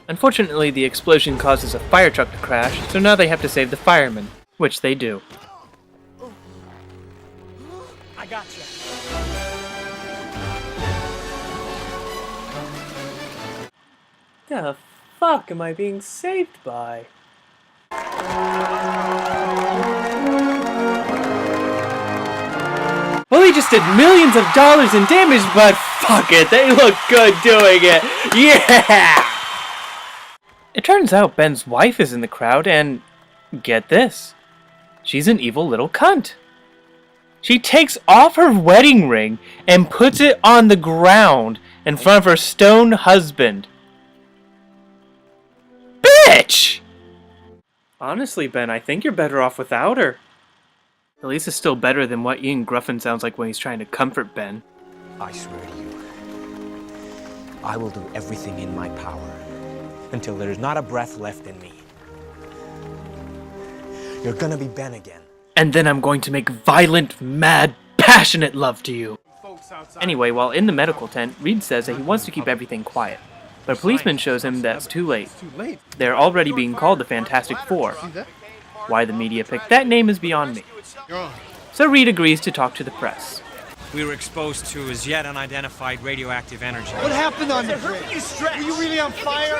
Unfortunately, the explosion causes a fire truck to crash, so now they have to save the firemen, which they do. I got you. The fuck am I being saved by? Well, he just did millions of dollars in damage, but fuck it, they look good doing it. Yeah! It turns out Ben's wife is in the crowd, and get this, she's an evil little cunt. She takes off her wedding ring and puts it on the ground in front of her stone husband. Bitch! Honestly, Ben, I think you're better off without her. At least it's still better than what Ian Gruffin sounds like when he's trying to comfort Ben. I swear to you, I will do everything in my power until there is not a breath left in me. You're gonna be Ben again. And then I'm going to make violent, mad, passionate love to you. Anyway, while in the medical tent, Reed says that he wants to keep everything quiet. But a policeman shows him that it's too late. They're already being called the Fantastic Four. Why the media picked that name is beyond me. So Reed agrees to talk to the press. We were exposed to as yet unidentified radioactive energy. What happened on the bridge? Were you really on fire?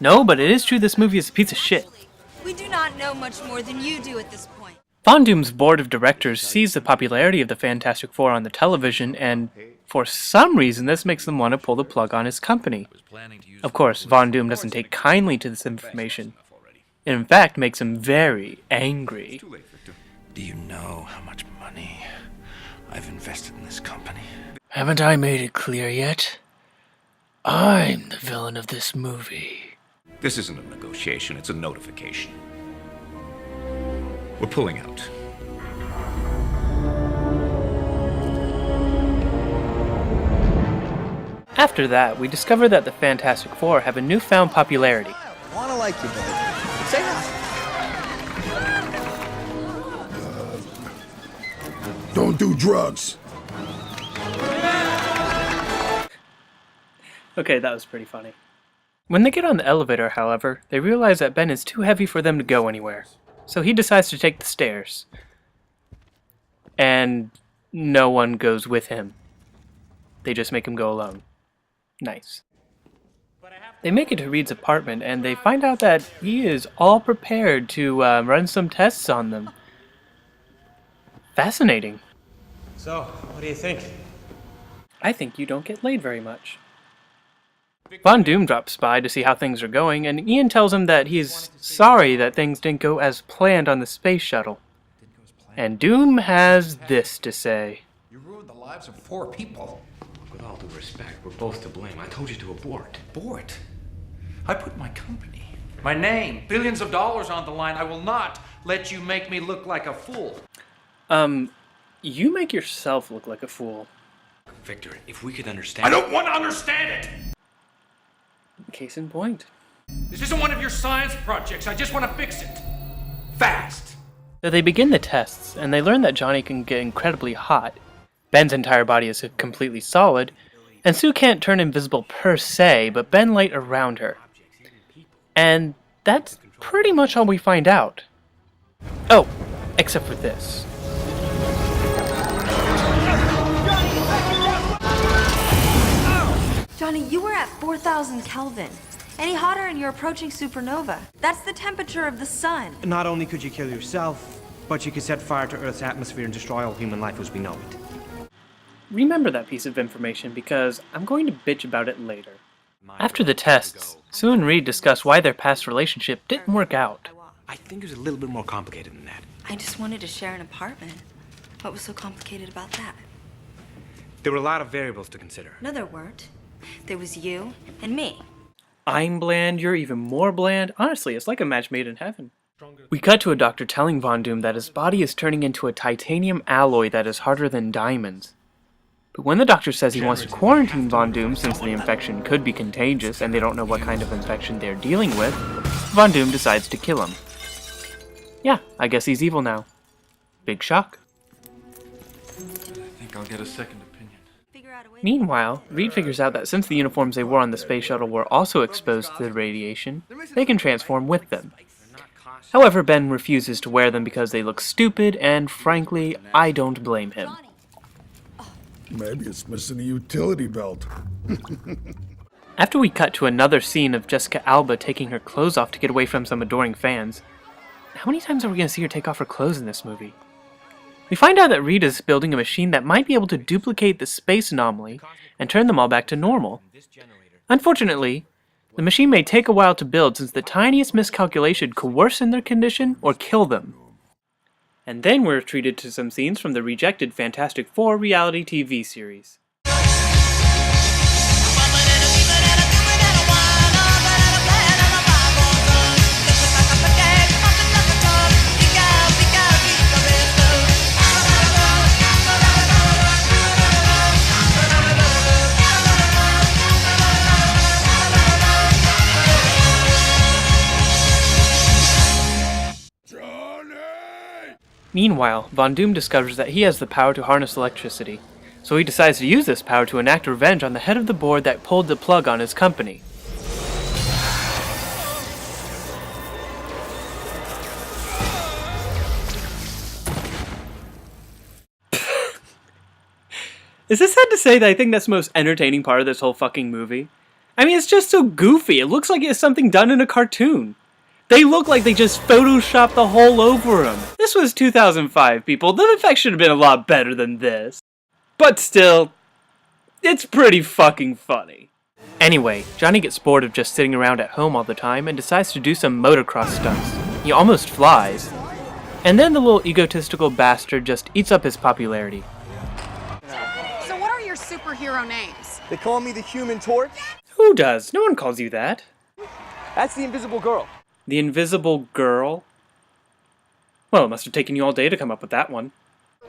No, but it is true this movie is a piece of shit. We do not know much more than you do at this point. Von Doom's board of directors sees the popularity of the Fantastic Four on the television, and for some reason this makes them want to pull the plug on his company. Of course, Von Doom doesn't take kindly to this information. It in fact makes him very angry. Do you know how much money I've invested in this company? Haven't I made it clear yet? I'm the villain of this movie. This isn't a negotiation, it's a notification. We're pulling out. After that, we discover that the Fantastic Four have a newfound popularity. Wanna like you, baby. Say hi. Don't do drugs. Okay, that was pretty funny. When they get on the elevator, however, they realize that Ben is too heavy for them to go anywhere. So he decides to take the stairs. And no one goes with him. They just make him go alone. Nice. They make it to Reed's apartment and they find out that he is all prepared to run some tests on them. Fascinating. So, what do you think? I think you don't get laid very much. Von Doom drops by to see how things are going, and Ian tells him that he's sorry that things didn't go as planned on the space shuttle. And Doom has this to say. You ruined the lives of 4 people. With all due respect, we're both to blame. I told you to abort. Abort? I put my company, my name, billions of dollars on the line. I will not let you make me look like a fool. You make yourself look like a fool. Victor, if we could understand... I don't want to understand it! Case in point. This isn't one of your science projects. I just want to fix it. Fast. So they begin the tests, and they learn that Johnny can get incredibly hot. Ben's entire body is completely solid, and Sue can't turn invisible per se, but Ben light around her. And that's pretty much all we find out. Oh, except for this. Johnny, you were at 4,000 Kelvin. Any hotter and you're approaching supernova. That's the temperature of the sun. Not only could you kill yourself, but you could set fire to Earth's atmosphere and destroy all human life as we know it. Remember that piece of information because I'm going to bitch about it later. After the tests, Sue and Reed discuss why their past relationship didn't work out. I think it was a little bit more complicated than that. I just wanted to share an apartment. What was so complicated about that? There were a lot of variables to consider. No, there weren't. There was you and me. I'm bland, you're even more bland. Honestly, it's like a match made in heaven. We cut to a doctor telling Von Doom that his body is turning into a titanium alloy that is harder than diamonds. But when the doctor says he wants to quarantine Von Doom since the infection could be contagious and they don't know what kind of infection they're dealing with, Von Doom decides to kill him. Yeah, I guess he's evil now. Big shock. I think I'll get a second opinion. Meanwhile, Reed figures out that since the uniforms they wore on the space shuttle were also exposed to the radiation, they can transform with them. However, Ben refuses to wear them because they look stupid, and frankly, I don't blame him. Maybe it's missing a utility belt. After we cut to another scene of Jessica Alba taking her clothes off to get away from some adoring fans, how many times are we going to see her take off her clothes in this movie? We find out that Reed is building a machine that might be able to duplicate the space anomaly and turn them all back to normal. Unfortunately, the machine may take a while to build since the tiniest miscalculation could worsen their condition or kill them. And then we're treated to some scenes from the rejected Fantastic Four reality TV series. Meanwhile, Von Doom discovers that he has the power to harness electricity, so he decides to use this power to enact revenge on the head of the board that pulled the plug on his company. Is this sad to say that I think that's the most entertaining part of this whole fucking movie? I mean, it's just so goofy. It looks like it's something done in a cartoon. They look like they just photoshopped the hole over him. This was 2005, people. The effects should have been a lot better than this. But still, it's pretty fucking funny. Anyway, Johnny gets bored of just sitting around at home all the time and decides to do some motocross stunts. He almost flies. And then the little egotistical bastard just eats up his popularity. So what are your superhero names? They call me the Human Torch. Who does? No one calls you that. That's the Invisible Girl. The Invisible Girl? Well, it must have taken you all day to come up with that one.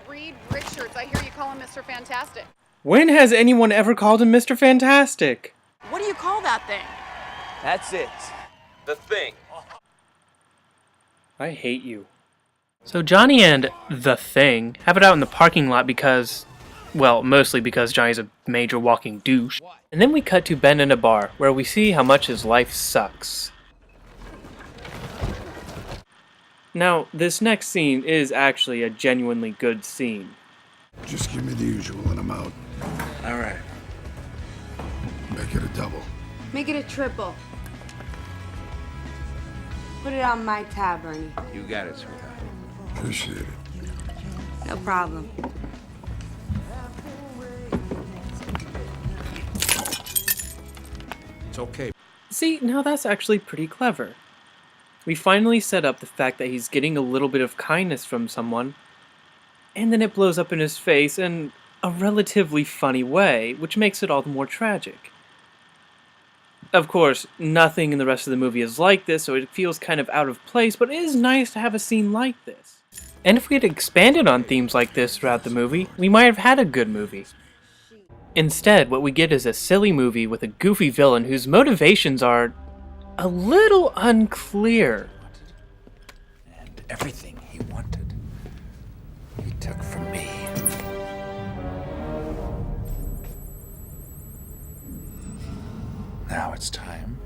Reed Richards. I hear you call him Mr. Fantastic. When has anyone ever called him Mr. Fantastic? What do you call that thing? That's it. The Thing. I hate you. So Johnny and The Thing have it out in the parking lot because, well, mostly because Johnny's a major walking douche. And then we cut to Ben in a bar, where we see how much his life sucks. Now, this next scene is actually a genuinely good scene. Just give me the usual and I'm out. All right. Make it a double. Make it a triple. Put it on my tab, Ernie. You got it, sweetheart. Appreciate it. No problem. It's okay. See, now that's actually pretty clever. We finally set up the fact that he's getting a little bit of kindness from someone, and then it blows up in his face in a relatively funny way, which makes it all the more tragic. Of course, nothing in the rest of the movie is like this, so it feels kind of out of place, but it is nice to have a scene like this. And if we had expanded on themes like this throughout the movie, we might have had a good movie. Instead, what we get is a silly movie with a goofy villain whose motivations are a little unclear. And everything he wanted, he took from me. Now it's time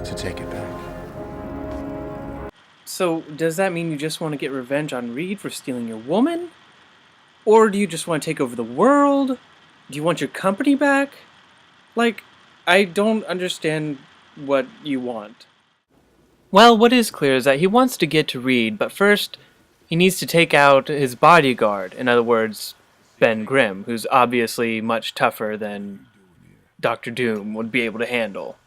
to take it back. So, does that mean you just want to get revenge on Reed for stealing your woman? Or do you just want to take over the world? Do you want your company back? Like, I don't understand what you want. Well, what is clear is that he wants to get to Reed, but first, he needs to take out his bodyguard, in other words, Ben Grimm, who's obviously much tougher than Dr. Doom would be able to handle.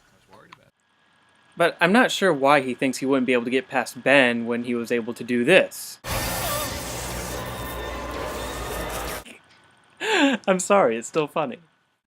But I'm not sure why he thinks he wouldn't be able to get past Ben when he was able to do this. I'm sorry, it's still funny.